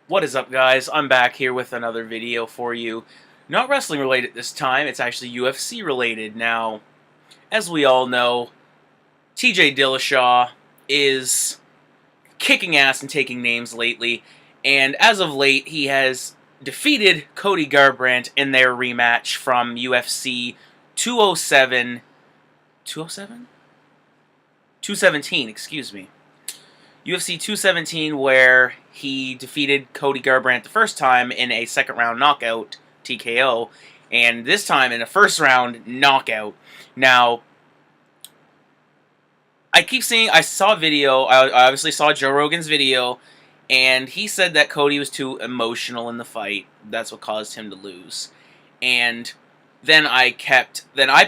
What is up, guys? I'm back here with another video for you. Not wrestling related this time, it's actually UFC related. Now, as we all know, TJ Dillashaw is kicking ass and taking names lately, and as of late, he has defeated Cody Garbrandt in their rematch from UFC 207. 207? 217, excuse me. UFC 217, where he defeated Cody Garbrandt the first time in a second round knockout, TKO, and this time in a first round knockout. Now, I saw a video, I obviously saw Joe Rogan's video, and he said that Cody was too emotional in the fight. That's what caused him to lose. And then I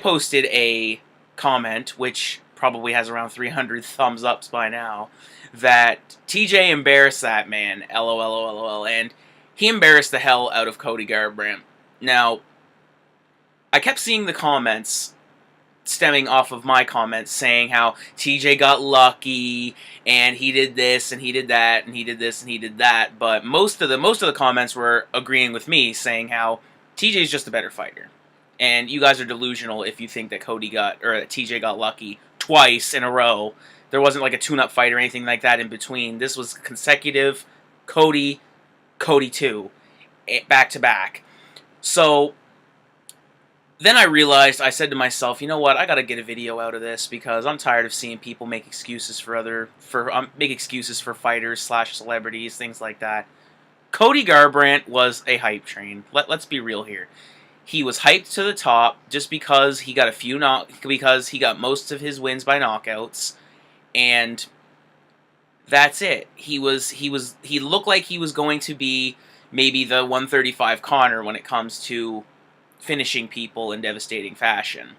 posted a comment, which probably has around 300 thumbs ups by now, that TJ embarrassed that man, LOL, and he embarrassed the hell out of Cody Garbrandt. Now, I kept seeing the comments stemming off of my comments saying how TJ got lucky and he did this and he did that and he did this and he did that, but most of the comments were agreeing with me, saying how TJ's just a better fighter. And you guys are delusional if you think that TJ got lucky twice in a row. There wasn't like a tune-up fight or anything like that in between. This was consecutive Cody 2, back to back. So then I realized, I said to myself, you know what, I gotta get a video out of this because I'm tired of seeing people make excuses for fighters / celebrities, things like that. Cody Garbrandt was a hype train. Let's be real here. He was hyped to the top just because he got because he got most of his wins by knockouts, and that's it. He looked like he was going to be maybe the 135 Conor when it comes to finishing people in devastating fashion.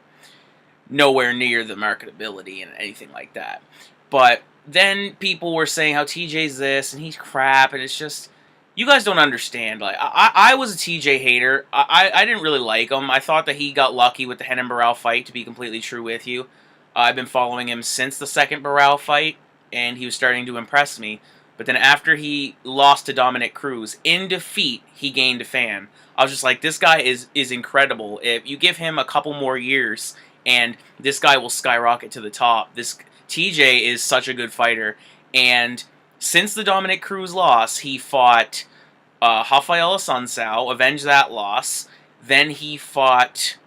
Nowhere near the marketability and anything like that. But then people were saying how TJ's this and he's crap, and it's just, you guys don't understand. Like, I was a TJ hater. I didn't really like him. I thought that he got lucky with the Renan Barão fight, to be completely true with you. I've been following him since the second Barão fight, and he was starting to impress me. But then after he lost to Dominic Cruz, in defeat, he gained a fan. I was just like, this guy is incredible. If you give him a couple more years, and this guy will skyrocket to the top. This TJ is such a good fighter. And since the Dominic Cruz loss, he fought Rafael Assunção, avenged that loss. Then he fought...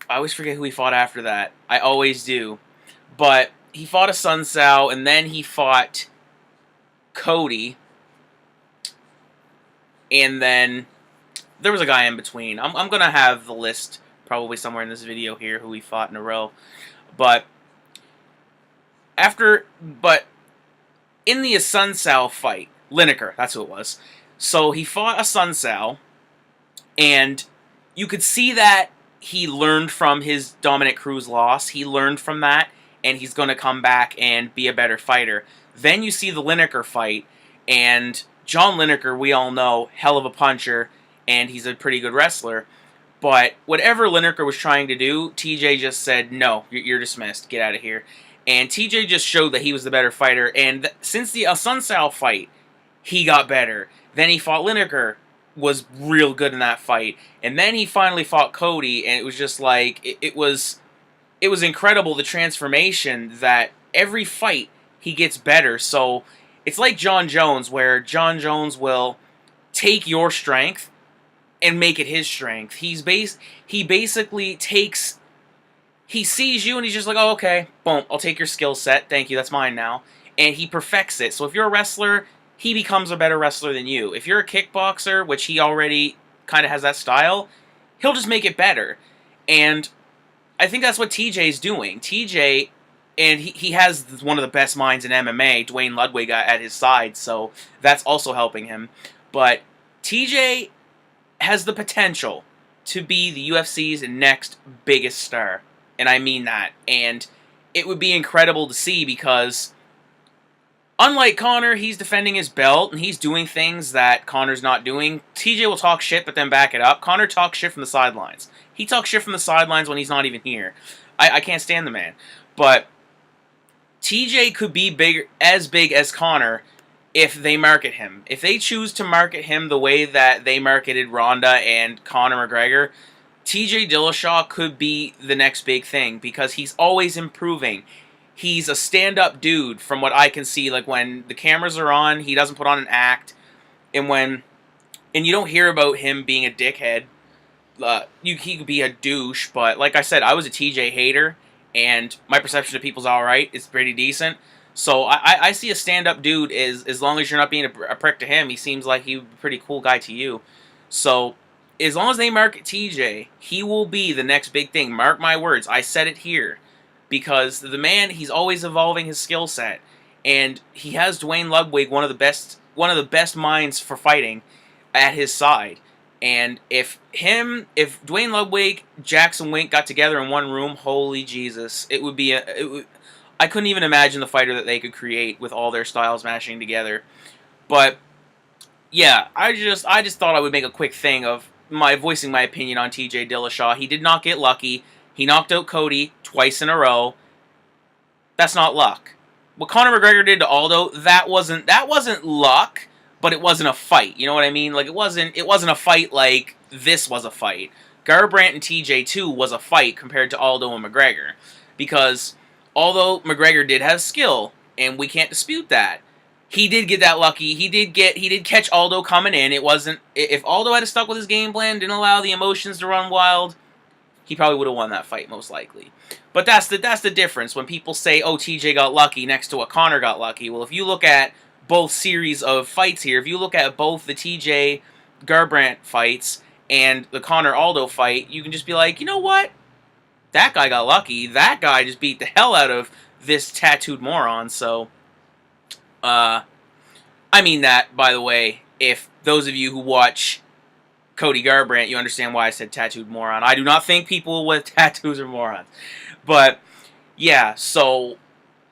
I always forget who he fought after that. I always do. But he fought Assunção, and then he fought Cody. And then there was a guy in between. I'm going to have the list probably somewhere in this video here who he fought in a row. But in the Assunção fight, Lineker, that's who it was. So he fought Assunção, and you could see that he learned from his Dominic Cruz loss. He learned from that, and he's going to come back and be a better fighter. Then you see the Lineker fight, and John Lineker, we all know, hell of a puncher, and he's a pretty good wrestler. But whatever Lineker was trying to do, TJ just said, no, you're dismissed, get out of here. And TJ just showed that he was the better fighter, and since the Assunção fight, he got better. Then he fought Lineker, was real good in that fight, and then he finally fought Cody, and it was just like, it was incredible, the transformation, that every fight he gets better. So it's like John Jones, where John Jones will take your strength and make it his strength. He basically takes, he sees you and he's just like, oh, okay, boom, I'll take your skill set, thank you, that's mine now. And he perfects it. So if you're a wrestler, he becomes a better wrestler than you. If you're a kickboxer, which he already kind of has that style, he'll just make it better. And I think that's what TJ's doing. TJ, and he has one of the best minds in MMA, Dwayne Ludwig, at his side, so that's also helping him. But TJ has the potential to be the UFC's next biggest star. And I mean that. And it would be incredible to see, because unlike Conor, he's defending his belt, and he's doing things that Conor's not doing. TJ will talk shit, but then back it up. Conor talks shit from the sidelines. He talks shit from the sidelines when he's not even here. I can't stand the man. But TJ could be big as Conor if they market him. If they choose to market him the way that they marketed Ronda and Conor McGregor, TJ Dillashaw could be the next big thing because he's always improving. He's a stand-up dude from what I can see. Like, when the cameras are on, he doesn't put on an act. And you don't hear about him being a dickhead. He could be a douche, but like I said, I was a TJ hater, and my perception of people's alright. It's pretty decent. So I see a stand-up dude as long as you're not being a prick to him, he seems like he's a pretty cool guy to you. So as long as they market TJ, he will be the next big thing. Mark my words. I said it here. Because the man, he's always evolving his skill set. And he has Dwayne Ludwig, one of the best minds for fighting, at his side. And if Dwayne Ludwig, Jackson Wink got together in one room, holy Jesus, I couldn't even imagine the fighter that they could create with all their styles mashing together. But yeah, I just thought I would make a quick thing of voicing my opinion on TJ Dillashaw. He did not get lucky. He knocked out Cody twice in a row. That's not luck. What Conor McGregor did to Aldo, that wasn't luck, but it wasn't a fight. You know what I mean? Like, it wasn't a fight like this was a fight. Garbrandt and TJ2 was a fight compared to Aldo and McGregor. Because although McGregor did have skill, and we can't dispute that, he did get that lucky. He did catch Aldo coming in. It wasn't, if Aldo had stuck with his game plan, didn't allow the emotions to run wild, he probably would have won that fight, most likely. But that's the difference. When people say, oh, TJ got lucky next to what Conor got lucky. Well, if you look at both series of fights here, if you look at both the TJ Garbrandt fights and the Conor Aldo fight, you can just be like, you know what? That guy got lucky. That guy just beat the hell out of this tattooed moron. So, I mean that, by the way, if those of you who watch Cody Garbrandt, you understand why I said tattooed moron. I do not think people with tattoos are morons. But, yeah, so,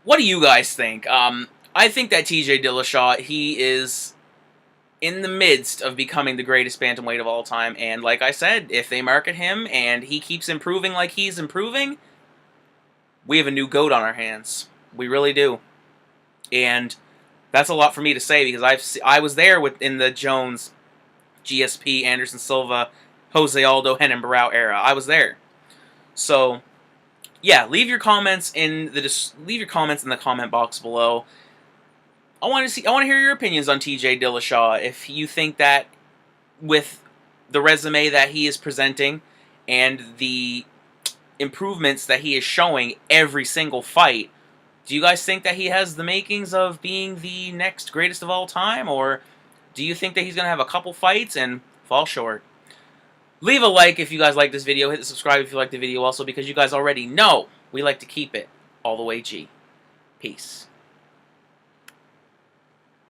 what do you guys think? I think that TJ Dillashaw, he is in the midst of becoming the greatest bantamweight of all time. And like I said, if they market him and he keeps improving like he's improving, we have a new GOAT on our hands. We really do. And that's a lot for me to say because I was there in the Jones, GSP, Anderson Silva, Jose Aldo, Renan Barão era. I was there. So, yeah, leave your comments in the comment box below. I want to hear your opinions on TJ Dillashaw. If you think that with the resume that he is presenting and the improvements that he is showing every single fight, do you guys think that he has the makings of being the next greatest of all time, or do you think that he's going to have a couple fights and fall short? Leave a like if you guys like this video. Hit the subscribe if you like the video also, because you guys already know we like to keep it all the way G. Peace.